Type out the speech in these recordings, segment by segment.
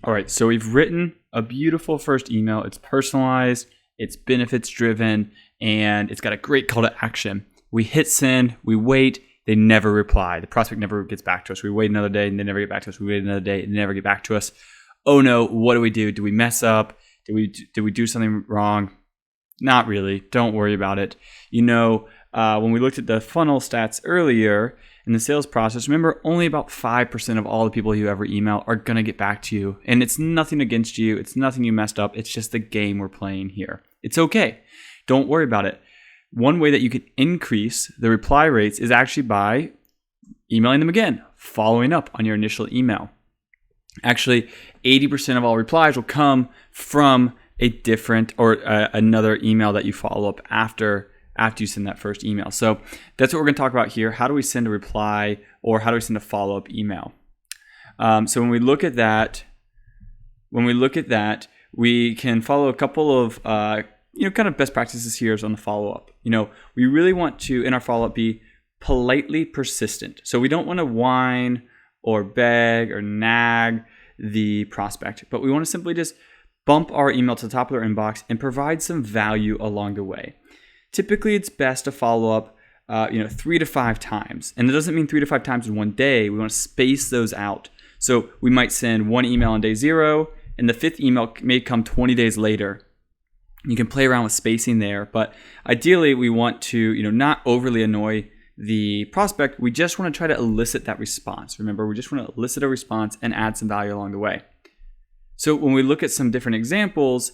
All right, so we've written a beautiful first email. It's personalized, it's benefits driven, and it's got a great call to action. We hit send, we wait, they never reply. The prospect never gets back to us. We wait another day and they never get back to us. We wait another day and they never get back to us. Oh no, what do we do? Do we mess up? Did we do something wrong? Not really. Don't worry about it. When we looked at the funnel stats earlier in the sales process, remember only about 5% of all the people you ever email are going to get back to you. And it's nothing against you. It's nothing you messed up. It's just the game we're playing here. It's okay. Don't worry about it. One way that you can increase the reply rates is actually by emailing them again, following up on your initial email. Actually, 80% of all replies will come from a different or another email that you follow up after you send that first email. So that's what we're going to talk about here. How do we send a reply, or how do we send a follow-up email? So when we look at that, we can follow a couple of kind of best practices here on the follow-up. We really want to, in our follow-up, be politely persistent. So we don't want to whine or beg or nag the prospect, but we want to simply just bump our email to the top of their inbox and provide some value along the way. Typically, it's best to follow up 3 to 5 times. And it doesn't mean 3 to 5 times in one day. We want to space those out. So we might send one email on day 0, and the 5th email may come 20 days later. You can play around with spacing there, but ideally we want to not overly annoy the prospect. We just want to try to elicit that response. Remember, we just want to elicit a response and add some value along the way. So when we look at some different examples,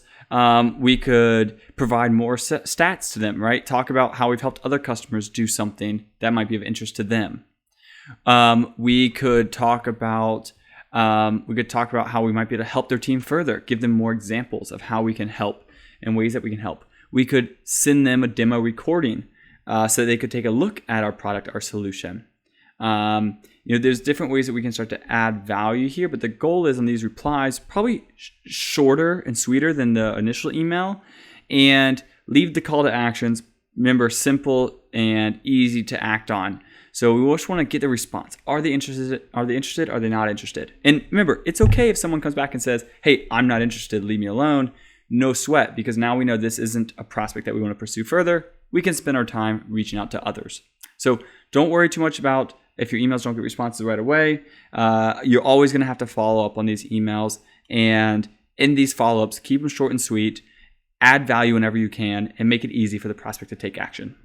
we could provide more stats to them, right? Talk about how we've helped other customers do something that might be of interest to them. We could talk about how we might be able to help their team further, give them more examples of how we can help and ways that we can help. We could send them a demo recording so they could take a look at our product, our solution. There's different ways that we can start to add value here, but the goal is on these replies, probably shorter and sweeter than the initial email, and leave the call to actions, remember, simple and easy to act on. So we just want to get the response. Are they interested? Are they interested? Are they not interested? And remember, it's okay if someone comes back and says, hey, I'm not interested, leave me alone. No sweat, because now we know this isn't a prospect that we want to pursue further. We can spend our time reaching out to others. So don't worry too much about if your emails don't get responses right away. You're always going to have to follow up on these emails. And in these follow-ups, keep them short and sweet, add value whenever you can, and make it easy for the prospect to take action.